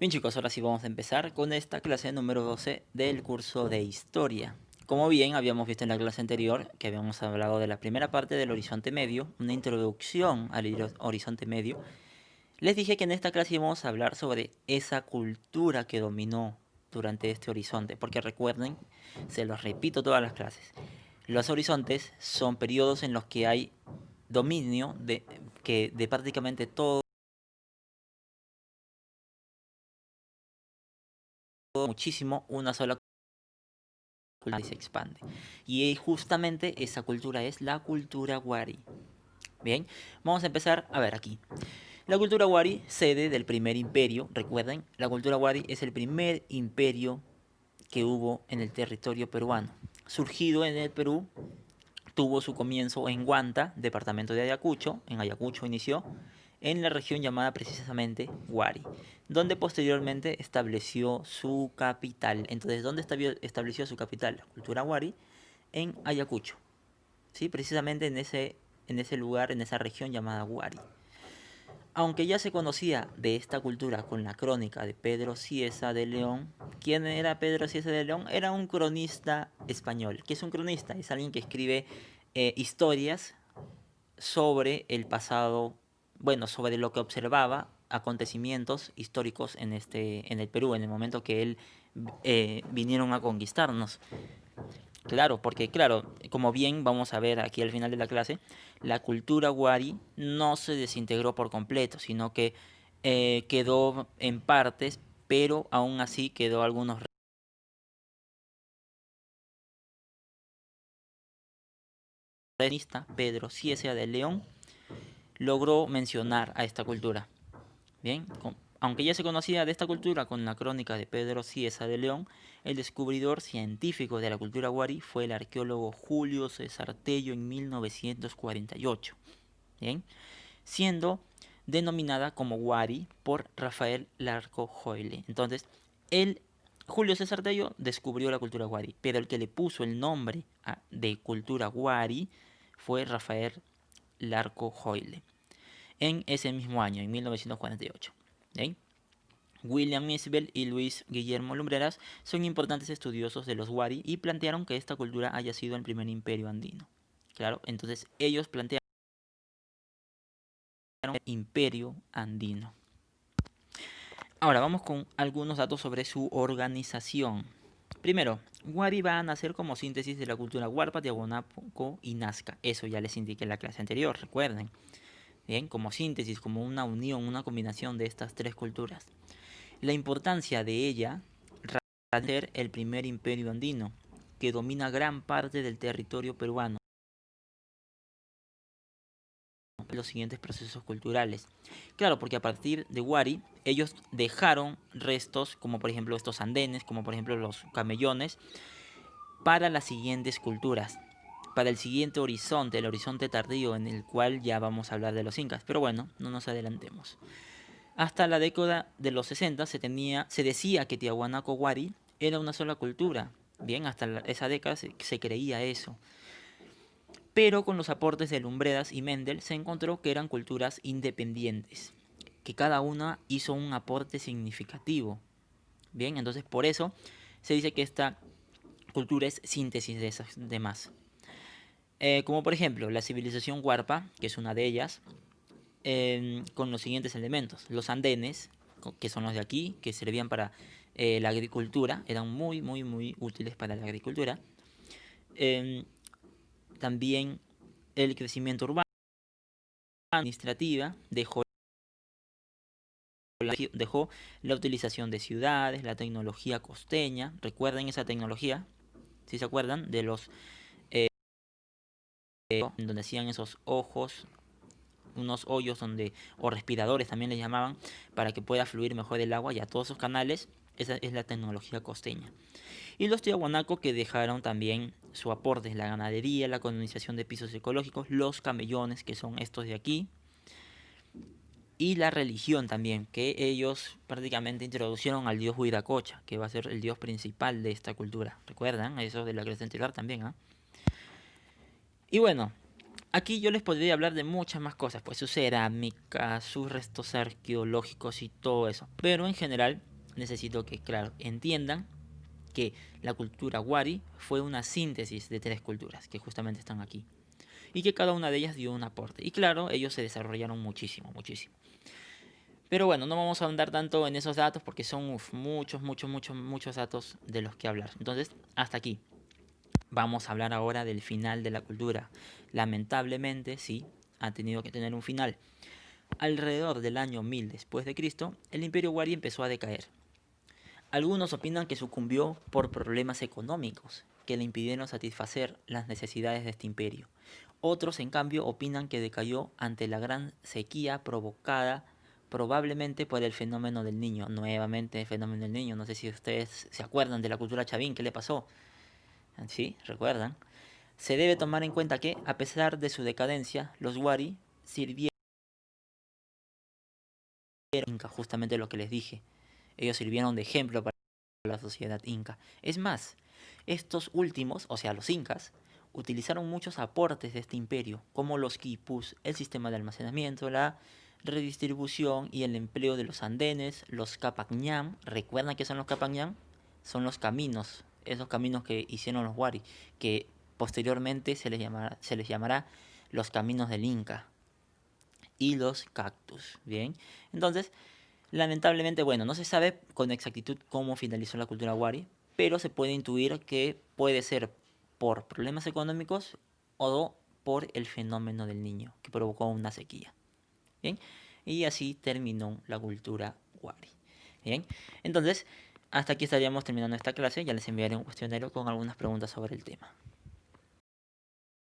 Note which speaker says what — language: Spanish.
Speaker 1: Bien chicos, ahora sí vamos a empezar con esta clase número 12 del curso de Historia. Como bien habíamos visto en la clase anterior, que habíamos hablado de la primera parte del Horizonte Medio, una introducción al Horizonte Medio, les dije que en esta clase íbamos a hablar sobre esa cultura que dominó durante este horizonte, porque recuerden, se los repito todas las clases, los horizontes son periodos en los que hay dominio de prácticamente todo, muchísimo, una sola cultura y se expande. Y justamente esa cultura es la cultura Wari. Bien, vamos a empezar a ver aquí. La cultura Wari, sede del primer imperio, recuerden, la cultura Wari es el primer imperio que hubo en el territorio peruano. Surgido en el Perú, tuvo su comienzo en Huanta, departamento de Ayacucho. En Ayacucho inició en la región llamada precisamente Huari, donde posteriormente estableció su capital. Entonces, ¿dónde estableció su capital? La cultura Huari en Ayacucho, ¿sí? Precisamente en ese lugar, en esa región llamada Huari. Aunque ya se conocía de esta cultura con la crónica de Pedro Cieza de León. ¿Quién era Pedro Cieza de León? Era un cronista español. ¿Qué es un cronista? Es alguien que escribe historias sobre el pasado, bueno, sobre lo que observaba, acontecimientos históricos en el Perú, en el momento que él vinieron a conquistarnos. Claro, porque claro, como bien vamos a ver aquí al final de la clase, la cultura wari no se desintegró por completo, sino que quedó en partes, pero aún así quedó algunos. Pedro Ciesa de León logró mencionar a esta cultura. Bien, aunque ya se conocía de esta cultura con la crónica de Pedro Ciesa de León, el descubridor científico de la cultura wari fue el arqueólogo Julio César Tello en 1948. Bien, siendo denominada como Wari por Rafael Larco Joyle. Entonces, él, Julio César Tello descubrió la cultura Wari, pero el que le puso el nombre de cultura Wari fue Rafael Larco Joyle en ese mismo año, en 1948. ¿Okay? William Isbell y Luis Guillermo Lumbreras son importantes estudiosos de los Wari y plantearon que esta cultura haya sido el primer imperio andino. Claro, entonces ellos plantearon el imperio andino. Ahora vamos con algunos datos sobre su organización. Primero, Wari va a nacer como síntesis de la cultura Huarpa, Tiahuanaco y Nazca. Eso ya les indiqué en la clase anterior, recuerden. Bien, como síntesis, como una unión, una combinación de estas tres culturas. La importancia de ella radica en ser el primer imperio andino, que domina gran parte del territorio peruano. Los siguientes procesos culturales. Claro, porque a partir de Wari, ellos dejaron restos, como por ejemplo estos andenes, como por ejemplo los camellones, para las siguientes culturas, para el siguiente horizonte, el horizonte tardío, en el cual ya vamos a hablar de los incas. Pero bueno, no nos adelantemos. Hasta la década de los 60 se decía que Tiahuanaco Wari era una sola cultura. Bien, hasta esa década se creía eso. Pero con los aportes de Lumbreras y Mendel se encontró que eran culturas independientes, que cada una hizo un aporte significativo. Bien, entonces por eso se dice que esta cultura es síntesis de esas demás. Como por ejemplo la civilización Huarpa, que es una de ellas, con los siguientes elementos. Los andenes, que son los de aquí, que servían para la agricultura, eran muy útiles para la agricultura. Eh, También el crecimiento urbano, administrativa, dejó la utilización de ciudades, la tecnología costeña. Recuerden esa tecnología, si se acuerdan, de los donde hacían esos ojos, unos hoyos donde, o respiradores también les llamaban, para que pueda fluir mejor el agua y a todos esos canales. Esa es la tecnología costeña. Y los tiahuanacos que dejaron también su aporte, la ganadería, la colonización de pisos ecológicos, los camellones, que son estos de aquí, y la religión también, que ellos prácticamente introdujeron al dios Huiracocha, que va a ser el dios principal de esta cultura. ¿Recuerdan? Eso de la clase anterior también, ¿eh? Y bueno, aquí yo les podría hablar de muchas más cosas, pues su cerámica, sus restos arqueológicos y todo eso. Pero en general, necesito que, claro, entiendan que la cultura Wari fue una síntesis de 3 culturas que justamente están aquí. Y que cada una de ellas dio un aporte. Y claro, ellos se desarrollaron muchísimo, muchísimo. Pero bueno, no vamos a ahondar tanto en esos datos porque son muchos datos de los que hablar. Entonces, hasta aquí. Vamos a hablar ahora del final de la cultura. Lamentablemente, sí, ha tenido que tener un final. Alrededor del año 1000 después de Cristo, el Imperio Wari empezó a decaer. Algunos opinan que sucumbió por problemas económicos que le impidieron satisfacer las necesidades de este imperio. Otros, en cambio, opinan que decayó ante la gran sequía provocada probablemente por el fenómeno del niño. Nuevamente el fenómeno del niño. No sé si ustedes se acuerdan de la cultura chavín, ¿qué le pasó? ¿Sí? ¿Recuerdan? Se debe tomar en cuenta que, a pesar de su decadencia, los Wari sirvieron Inca, justamente lo que les dije. Ellos sirvieron de ejemplo para la sociedad inca. Es más, estos últimos, o sea, los incas, utilizaron muchos aportes de este imperio, como los quipus, el sistema de almacenamiento, la redistribución y el empleo de los andenes, los capacñam. ¿Recuerdan qué son los capacñam? Son los caminos, esos caminos que hicieron los Wari, que posteriormente se les llamará los caminos del Inca. Y los cactus, ¿bien? Entonces, lamentablemente, bueno, no se sabe con exactitud cómo finalizó la cultura Wari, pero se puede intuir que puede ser por problemas económicos o por el fenómeno del niño, que provocó una sequía. ¿Bien? Y así terminó la cultura Wari. ¿Bien? Entonces, hasta aquí estaríamos terminando esta clase. Ya les enviaré un cuestionario con algunas preguntas sobre el tema.